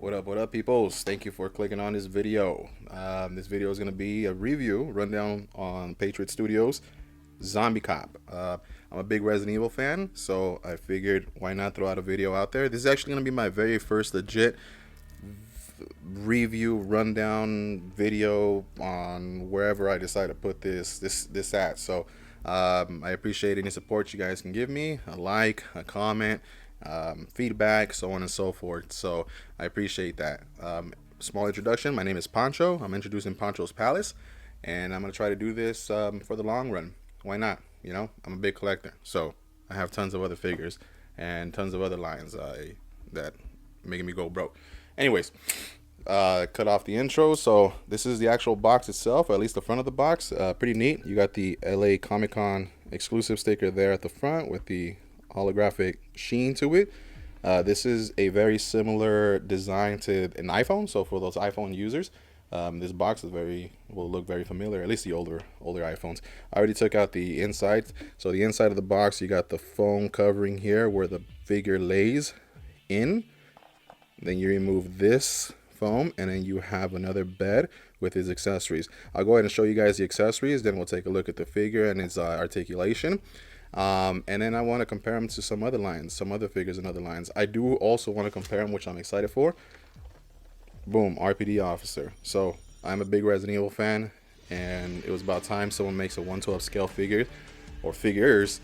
What up, peoples? Thank you for clicking on this video. This video is going to be a review, rundown on Patriot Studios' Zombie Cop. I'm a big Resident Evil fan, so I figured why not throw out a video out there. This is actually going to be my very first legit review, rundown video on wherever I decide to put this at. So I appreciate any support you guys can give me, a like, a comment, feedback, so on and so forth. So I appreciate that. Small introduction. My name is Pancho. I'm introducing Pancho's Palace, and I'm gonna try to do this for the long run. Why not? You know, I'm a big collector, so I have tons of other figures and tons of other lines that making me go broke. Anyways, cut off the intro. So this is the actual box itself, or at least the front of the box. Pretty neat. You got the LA Comic-Con exclusive sticker there at the front with the holographic sheen to it. This is a very similar design to an iPhone, so for those iPhone users, this box will look very familiar, at least the older iPhones. I already took out the inside. So the inside of the box, you got the foam covering here where the figure lays in. Then you remove this foam, and then you have another bed with his accessories. I'll go ahead and show you guys the accessories, then we'll take a look at the figure and its articulation. And then I want to compare them to some other lines, some other figures and other lines. I do also want to compare them, which I'm excited for. Boom, RPD officer. So I'm a big Resident Evil fan, and it was about time someone makes a 1/12 scale figure or figures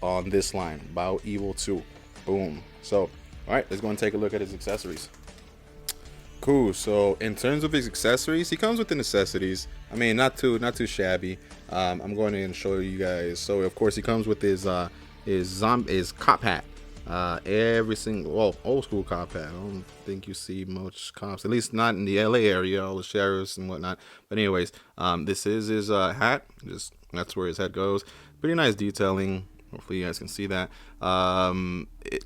on this line. Bow Evil 2. Boom. So all right, let's go and take a look at his accessories. Cool. So in terms of his accessories, he comes with the necessities. I mean, not too shabby. I'm going to show you guys. So of course he comes with his cop hat. Every single, well, old school cop hat. I don't think you see much cops, at least not in the LA area, all the sheriffs and whatnot. But anyways, this is his hat. Just that's where his head goes. Pretty nice detailing. Hopefully you guys can see that.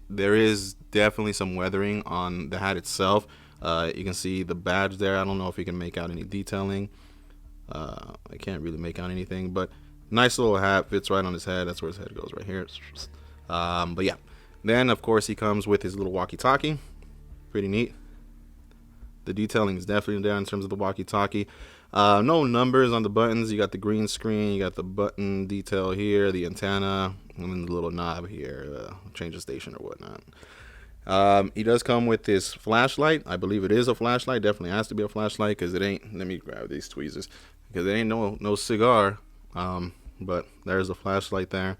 There is definitely some weathering on the hat itself. You can see the badge there. I don't know if you can make out any detailing. I can't really make out anything, but nice little hat, fits right on his head. That's where his head goes, right here. But yeah, then of course he comes with his little walkie-talkie. Pretty neat. The detailing is definitely there in terms of the walkie-talkie. No numbers on the buttons. You got the green screen, you got the button detail here, the antenna, and then the little knob here, change the station or whatnot. He does come with this flashlight. I believe it is a flashlight. Definitely has to be a flashlight, because it ain't, let me grab these tweezers, because it ain't no cigar. But there's a flashlight there.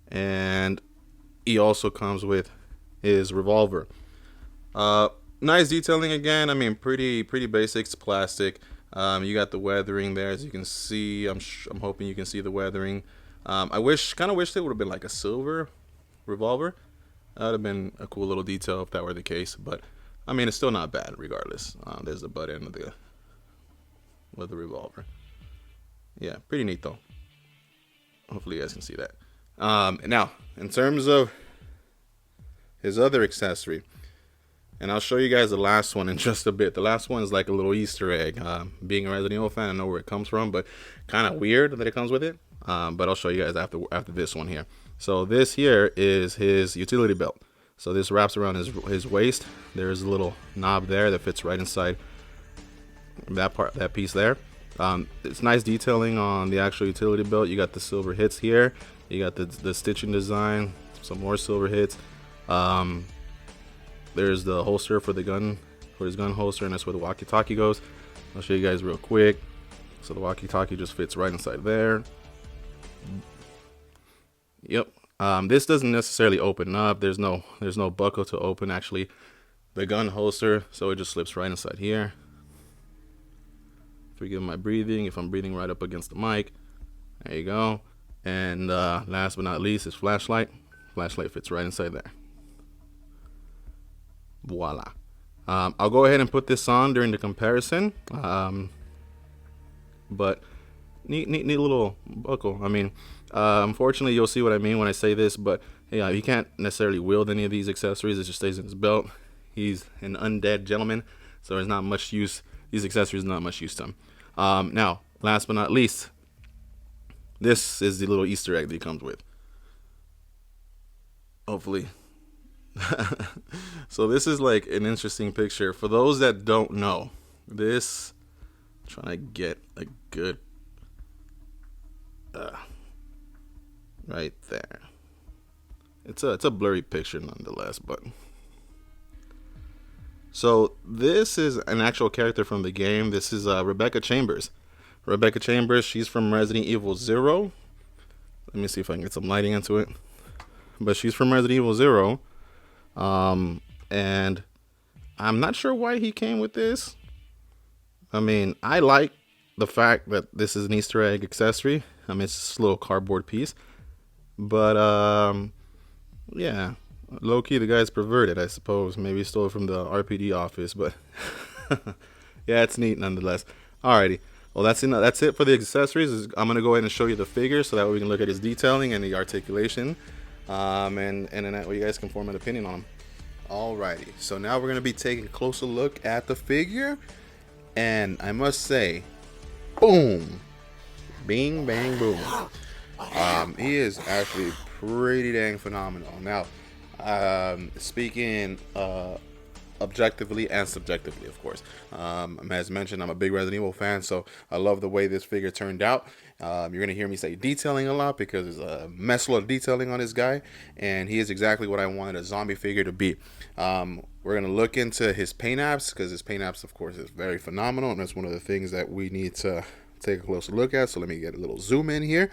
And he also comes with his revolver. Nice detailing again. I mean, pretty basic. It's plastic. You got the weathering there, as you can see. I'm hoping you can see the weathering. I kind of wish it would have been like a silver revolver. That would have been a cool little detail if that were the case. But I mean, it's still not bad regardless. There's the butt end of the revolver. Yeah, pretty neat though. Hopefully you guys can see that. Now, in terms of his other accessory, and I'll show you guys the last one in just a bit. The last one is like a little Easter egg. Being a Resident Evil fan, I know where it comes from, but kind of weird that it comes with it. But I'll show you guys after this one here. So this here is his utility belt. So this wraps around his waist. There's a little knob there that fits right inside that piece there. It's nice detailing on the actual utility belt. You got the silver hits here. You got the stitching design, some more silver hits. There's the holster for the gun, for his gun holster, and that's where the walkie-talkie goes. I'll show you guys real quick. So the walkie-talkie just fits right inside there. Yep. This doesn't necessarily open up. There's no buckle to open actually the gun holster, so it just slips right inside here. Forgive my breathing if I'm breathing right up against the mic. There you go. And last but not least, his flashlight. Flashlight fits right inside there. Voila. I'll go ahead and put this on during the comparison. But neat little buckle. I mean, unfortunately, you'll see what I mean when I say this, but yeah, he can't necessarily wield any of these accessories. It just stays in his belt. He's an undead gentleman, so there's not much use. These accessories are not much use to him. Now, last but not least, this is the little Easter egg that he comes with. Hopefully So this is like an interesting picture for those that don't know. This, trying to get a good right there. It's a blurry picture nonetheless, but so this is an actual character from the game. This is Rebecca Chambers. Rebecca Chambers, she's from Resident Evil 0. Let me see if I can get some lighting into it. But she's from Resident Evil 0. And I'm not sure why he came with this. I mean, I like the fact that this is an Easter egg accessory. I mean, it's just a little cardboard piece. But, yeah. Low key, the guy's perverted, I suppose. Maybe he stole it from the RPD office, but yeah, it's neat nonetheless. Alrighty. Well, that's it for the accessories. I'm going to go ahead and show you the figure so that way we can look at his detailing and the articulation. And then that way you guys can form an opinion on him. Alrighty. So now we're going to be taking a closer look at the figure. And I must say, boom. Bing, bang, boom. He is actually pretty dang phenomenal. Now, speaking objectively and subjectively, of course. As mentioned, I'm a big Resident Evil fan, so I love the way this figure turned out. You're going to hear me say detailing a lot because there's a mess load of detailing on this guy, and he is exactly what I wanted a zombie figure to be. We're going to look into his paint apps because his paint apps, of course, is very phenomenal, and that's one of the things that we need to take a closer look at. So let me get a little zoom in here.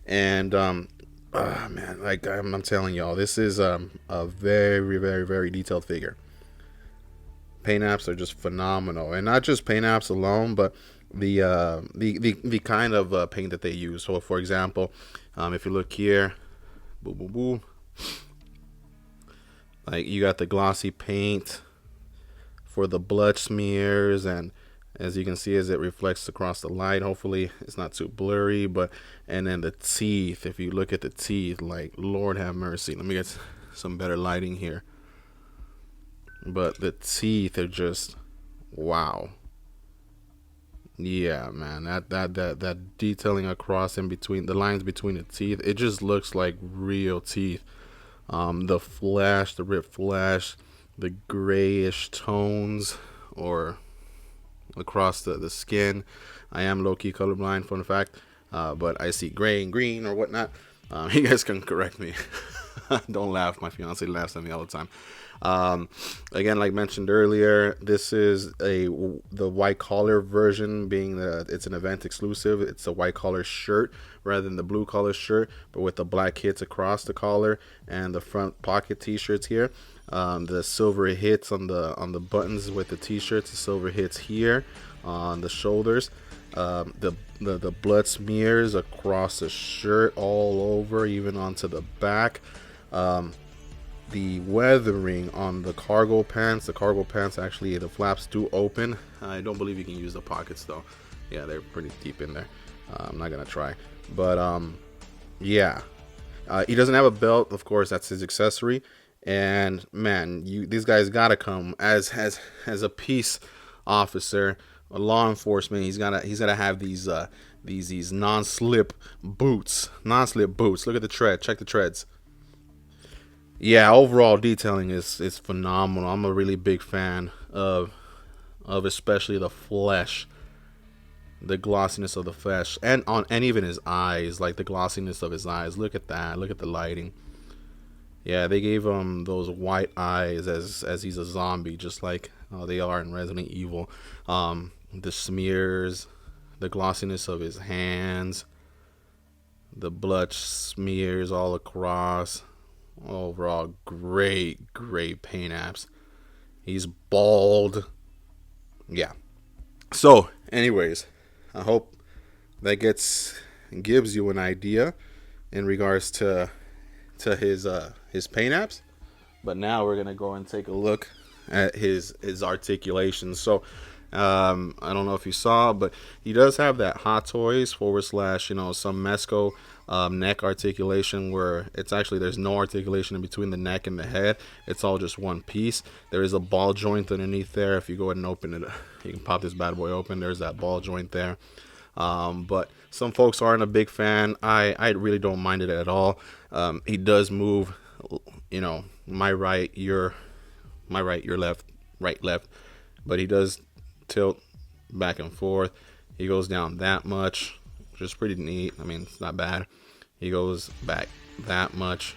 And man, like I'm telling y'all, this is a very, very, very detailed figure. Paint apps are just phenomenal, and not just paint apps alone, but the kind of paint that they use. So, for example, if you look here, boom, boom, boom, like you got the glossy paint for the blood smears, and as you can see, as it reflects across the light, hopefully it's not too blurry. But and then the teeth, if you look at the teeth, like Lord have mercy. Let me get some better lighting here. But the teeth are just wow. Yeah, man, that detailing across in between the lines between the teeth, it just looks like real teeth. The flesh, the ripped flesh, the grayish tones, or across the skin. I am low-key colorblind, fun fact, but I see gray and green or whatnot. You guys can correct me. Don't laugh, my fiance laughs at me all the time. Again, like mentioned earlier, this is the white collar version, being that it's an event exclusive. It's a white collar shirt rather than the blue collar shirt, but with the black hits across the collar and the front pocket t-shirts here. The silver hits on the buttons with the t-shirts, the silver hits here on the shoulders, the blood smears across the shirt all over, even onto the back. The weathering on the cargo pants. The cargo pants, actually, the flaps do open. I don't believe you can use the pockets though. Yeah, they're pretty deep in there. I'm not gonna try, but yeah. He doesn't have a belt, of course. That's his accessory. And man, these guys gotta come as a peace officer, a law enforcement. He's gotta have these non-slip boots. Non-slip boots. Look at the tread. Check the treads. Yeah, overall detailing is phenomenal. I'm a really big fan of especially the flesh, the glossiness of the flesh, and even his eyes, like the glossiness of his eyes. Look at that. Look at the lighting. Yeah, they gave him those white eyes as he's a zombie, just like they are in Resident Evil. The smears, the glossiness of his hands, the blood smears all across. Overall, great paint apps. He's bald. Yeah. So, anyways, I hope that gives you an idea in regards to his paint apps. But now we're gonna go and take a look at his articulation. So I don't know if you saw, but he does have that Hot Toys / some Mesco neck articulation, where it's actually there's no articulation in between the neck and the head. It's all just one piece. There is a ball joint underneath there. If you go ahead and open it, you can pop this bad boy open. There's that ball joint there. But some folks aren't a big fan. I really don't mind it at all. He does move you know, my right, your left, right, left. But he does tilt back and forth. He goes down that much, which is pretty neat. I mean, it's not bad. He goes back that much.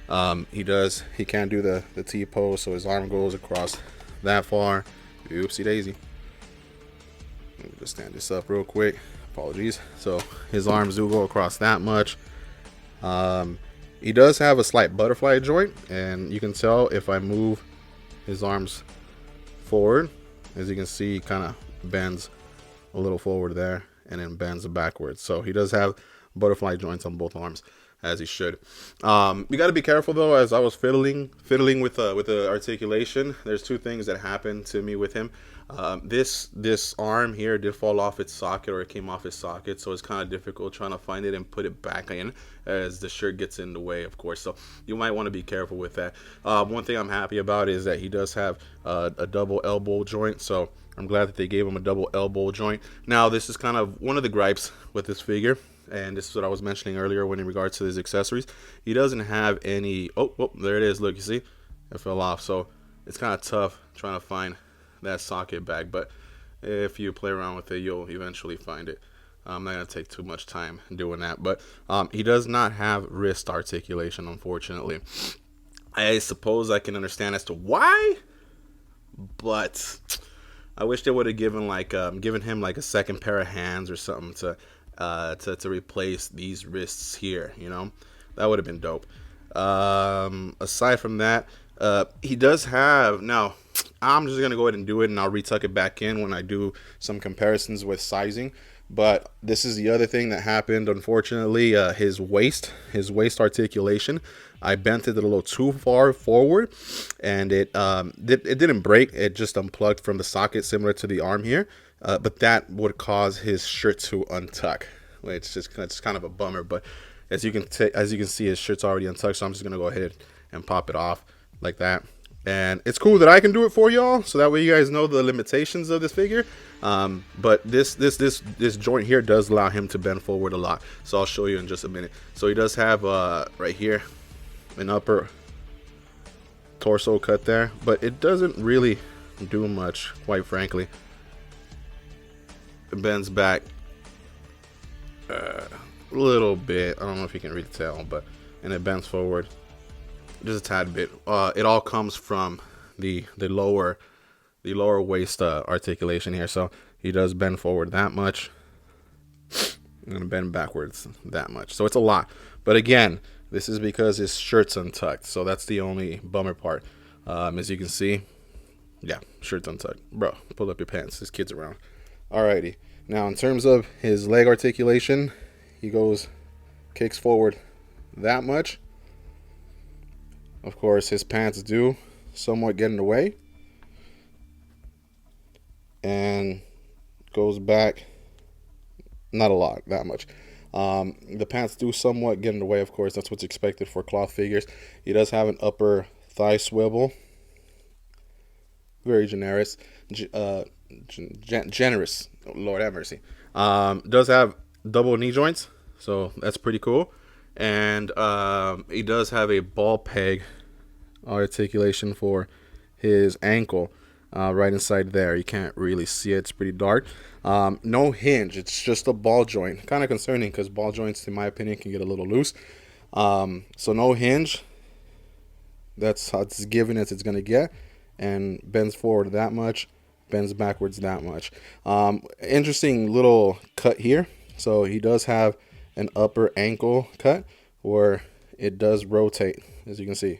He can't do the T-pose, so his arm goes across that far. Oopsie daisy. Let me just stand this up real quick. Apologies. So his arms do go across that much. He does have a slight butterfly joint, and you can tell if I move his arms forward, as you can see, he kind of bends a little forward there and then bends backwards. So he does have butterfly joints on both arms, as he should. You got to be careful though. As I was fiddling with the articulation, there's two things that happened to me with him. This arm here did fall off its socket, or it came off its socket, so it's kind of difficult trying to find it and put it back in as the shirt gets in the way, of course. So you might want to be careful with that. One thing I'm happy about is that he does have a double elbow joint, so I'm glad that they gave him a double elbow joint. Now, this is kind of one of the gripes with this figure, and this is what I was mentioning earlier when in regards to his accessories. He doesn't have any. Oh, there it is. Look, you see, it fell off. So it's kind of tough trying to find that socket back, but if you play around with it, you'll eventually find it. I'm not gonna take too much time doing that, but he does not have wrist articulation, unfortunately. I suppose I can understand as to why, but I wish they would have given him like a second pair of hands or something to replace these wrists here. You know, that would have been dope. Aside from that, he does have now. I'm just gonna go ahead and do it, and I'll retuck it back in when I do some comparisons with sizing. But this is the other thing that happened, unfortunately. His waist articulation, I bent it a little too far forward, and it didn't break. It just unplugged from the socket, similar to the arm here. But that would cause his shirt to untuck. It's kind of a bummer. But as you can see, his shirt's already untucked. So I'm just gonna go ahead and pop it off like that. And it's cool that I can do it for y'all, so that way you guys know the limitations of this figure. But this joint here does allow him to bend forward a lot. So I'll show you in just a minute. So he does have right here an upper torso cut there, but it doesn't really do much, quite frankly. It bends back a little bit. I don't know if you can really tell, and it bends forward just a tad bit. It all comes from the lower waist articulation here. So he does bend forward that much. I'm gonna bend backwards that much. So it's a lot. But again, this is because his shirt's untucked. So that's the only bummer part. As you can see, yeah, shirt's untucked. Bro, pull up your pants. This kid's around. Alrighty. Now in terms of his leg articulation, he kicks forward that much. Of course, his pants do somewhat get in the way, and goes back not a lot, that much. The pants do somewhat get in the way, of course. That's what's expected for cloth figures. He does have an upper thigh swivel, very generous. Generous. Lord have mercy. Does have double knee joints, so that's pretty cool. And he does have a ball peg articulation for his ankle right inside there. You can't really see it. It's pretty dark. No hinge. It's just a ball joint. Kind of concerning because ball joints, in my opinion, can get a little loose. So no hinge. That's how it's given as it's going to get. And bends forward that much. Bends backwards that much. Interesting little cut here. So he does have an upper ankle cut where it does rotate, as you can see,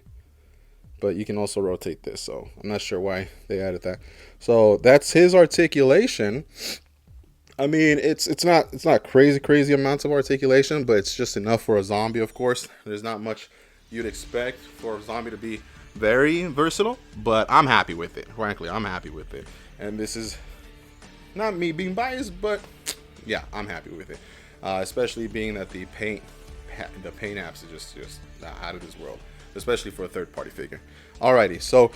but you can also rotate this, so I'm not sure why they added that. So that's his articulation. I mean, it's not crazy amounts of articulation, but it's just enough for a zombie. Of course, there's not much you'd expect for a zombie to be very versatile, but I'm happy with it. Frankly, I'm happy with it, and this is not me being biased, but yeah, I'm happy with it. Especially being that the paint apps is just out of this world. especially for a third-party figure. Alrighty, so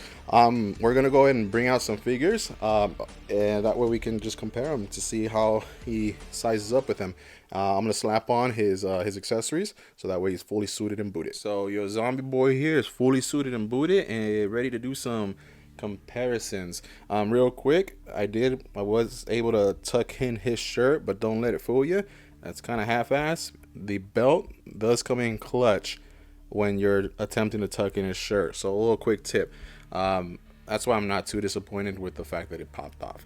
we're gonna go ahead and bring out some figures, and that way we can just compare them to see how he sizes up with them. I'm gonna slap on his accessories, so that way he's fully suited and booted. So your zombie boy here is fully suited and booted and ready to do some comparisons. Real quick, I was able to tuck in his shirt, but don't let it fool you. That's kind of half-assed. The belt does come in clutch when you're attempting to tuck in his shirt. So a little quick tip. That's why I'm not too disappointed with the fact that it popped off.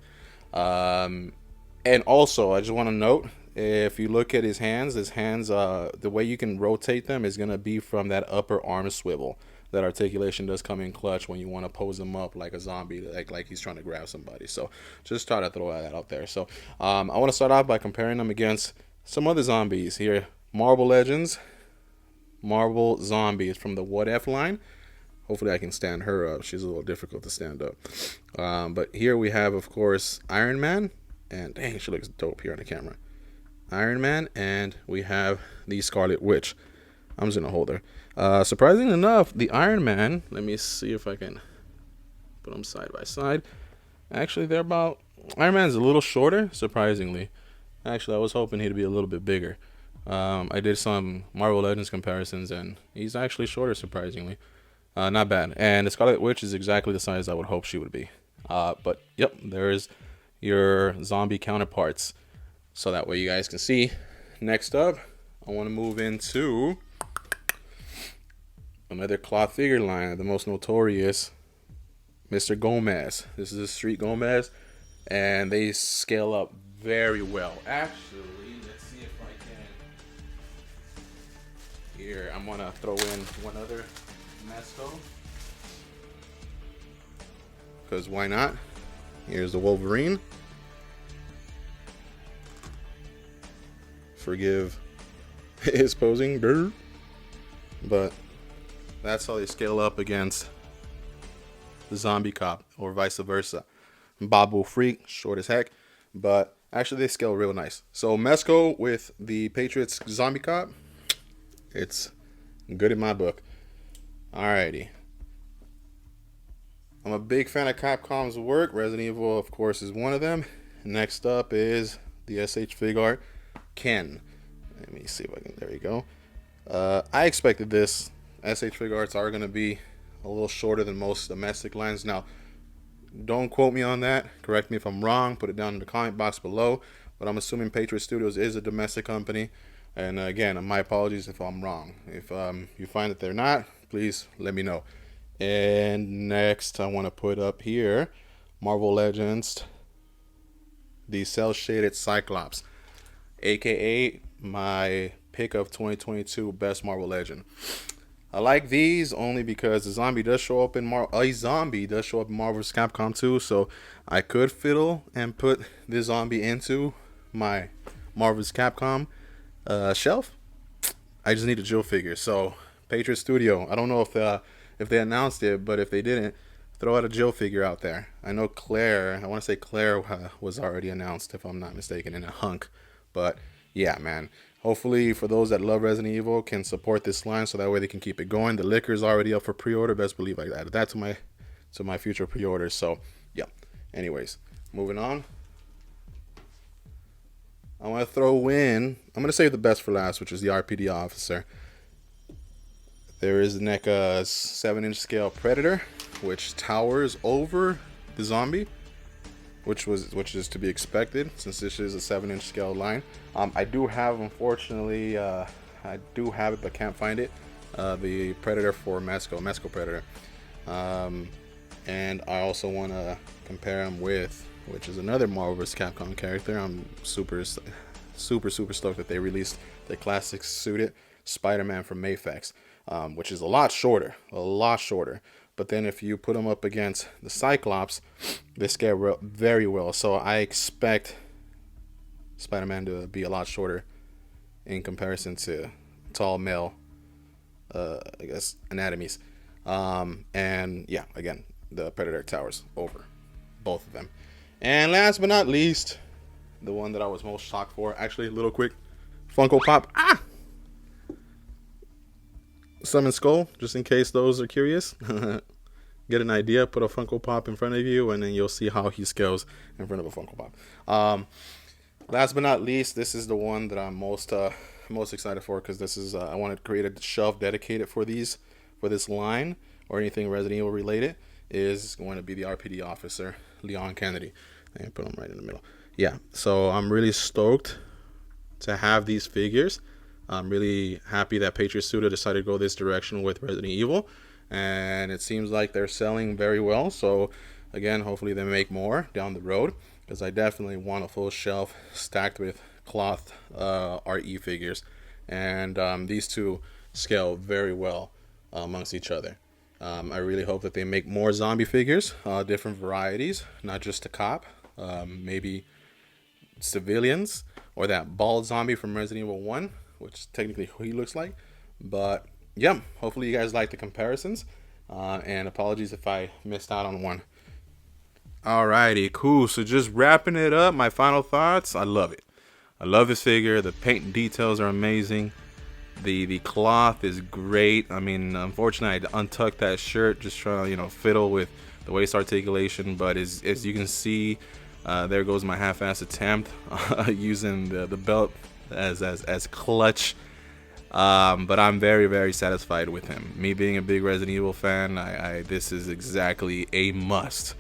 And also, I just want to note, if you look at his hands, the way you can rotate them is going to be from that upper arm swivel. That articulation does come in clutch when you want to pose him up like a zombie, like he's trying to grab somebody. So just try to throw that out there. So I want to start off by comparing them against some other zombies here. Marvel Legends. Marvel Zombies from the What If line. Hopefully I can stand her up. She's a little difficult to stand up. But here we have, of course, Iron Man. And dang, she looks dope here on the camera. Iron Man. And we have the Scarlet Witch. I'm just going to hold her. Surprisingly enough, the Iron Man, let me see if I can put them side by side. Actually, they're about... Iron Man's a little shorter, surprisingly. Actually, I was hoping he'd be a little bit bigger. I did some Marvel Legends comparisons, and he's actually shorter, surprisingly. Not bad. And the Scarlet Witch is exactly the size I would hope she would be. But, yep, there's your zombie counterparts. So that way you guys can see. Next up, I want to move into another cloth figure line, the most notorious, Mr. Gomez. This is a Street Gomez, and they scale up very well. Actually, let's see if I can. Here, I'm gonna throw in one other Mesco, because why not? Here's the Wolverine. Forgive his posing, but that's how they scale up against the Zombie Cop, or vice versa. Babu Freak, short as heck, but actually they scale real nice. So Mesco with the Patriot's Zombie Cop, it's good in my book. Alrighty. I'm a big fan of Capcom's work. Resident Evil, of course, is one of them. Next up is the SH Fig Art, Ken. Let me see if I can, there you go. I expected this. SH Fig Arts are going to be a little shorter than most domestic lines. Now, don't quote me on that. Correct me if I'm wrong. Put it down in the comment box below. But I'm assuming Patriot Studios is a domestic company. And again, my apologies if I'm wrong. If you find that they're not, please let me know. And next, I want to put up here Marvel Legends, the cel-shaded Cyclops, aka my pick of 2022 best Marvel Legend. I like these only because the zombie does show up in Marvel's Capcom 2, so I could fiddle and put this zombie into my Marvel's Capcom shelf. I just need a Jill figure. So Patriot Studio, I don't know if they announced it, but if they didn't, throw out a Jill figure out there. I know Claire, I want to say Claire was already announced, if I'm not mistaken, in a hunk. But yeah, man. Hopefully, for those that love Resident Evil, can support this line so that way they can keep it going. The liquor is already up for pre-order. Best believe I added that to my future pre-orders. So, yeah. Anyways, moving on. I want to throw in. I'm going to save the best for last, which is the RPD officer. There is the NECA's 7-inch scale Predator, which towers over the zombie. Which is to be expected since this is a 7-inch scale line. I do have, unfortunately, I do have it but can't find it. The Predator for Mesco Predator, and I also want to compare him with, which is another Marvel vs. Capcom character. I'm super stoked that they released the classic suited Spider-Man from Mayfax, which is a lot shorter. But then if you put them up against the Cyclops, they scale very well. So I expect Spider-Man to be a lot shorter in comparison to tall male, I guess, anatomies. And yeah, again, the Predator towers over both of them. And last but not least, the one that I was most shocked for, actually, a little quick Funko Pop. Summon Skull, just in case those are curious. Get an idea, put a Funko Pop in front of you, and then you'll see how he scales in front of a Funko Pop. Last but not least, this is the one that I'm most excited for, because this is I want to create a shelf dedicated for this line, or anything Resident Evil related. Is going to be the RPD officer, Leon Kennedy. And put him right in the middle. Yeah, so I'm really stoked to have these figures. I'm really happy that Patriot Suda decided to go this direction with Resident Evil, and it seems like they're selling very well. So again, hopefully they make more down the road, because I definitely want a full shelf stacked with cloth RE figures, and these two scale very well amongst each other. I really hope that they make more zombie figures, different varieties, not just a cop, maybe civilians, or that bald zombie from Resident Evil 1, which technically who he looks like. But yeah, hopefully you guys like the comparisons, and apologies if I missed out on one. Alrighty, cool. So just wrapping it up, my final thoughts. I love it. I love this figure. The paint details are amazing. The cloth is great. I mean, unfortunately, I untucked that shirt, just trying to, fiddle with the waist articulation. But as you can see, there goes my half-ass attempt using the belt as clutch. But I'm very, very satisfied with him. Me being a big Resident Evil fan, this is exactly a must.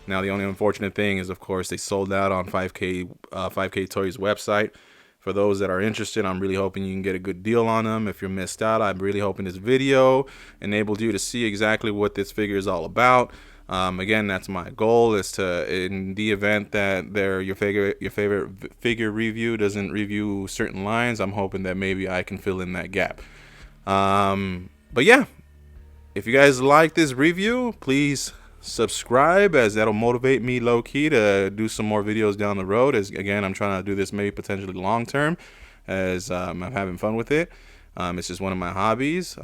Now, the only unfortunate thing is, of course, they sold out on 5K Toys website. For those that are interested, I'm really hoping you can get a good deal on them. If you're missed out, I'm really hoping this video enabled you to see exactly what this figure is all about. Again, that's my goal, is to, in the event that your favorite figure review doesn't review certain lines, I'm hoping that maybe I can fill in that gap. But yeah, if you guys like this review, please subscribe, as that'll motivate me low-key to do some more videos down the road. As again, I'm trying to do this maybe potentially long term, as I'm having fun with it. It's just one of my hobbies.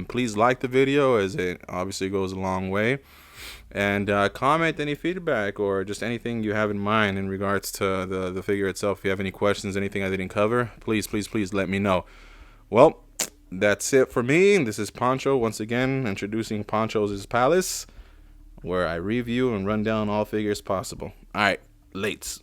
Please like the video, as it obviously goes a long way, and comment any feedback or just anything you have in mind in regards to the figure itself. If you have any questions, anything I didn't cover, please let me know. Well, that's it for me. This is Poncho once again, introducing Poncho's Palace, where I review and run down all figures possible. All right, lates.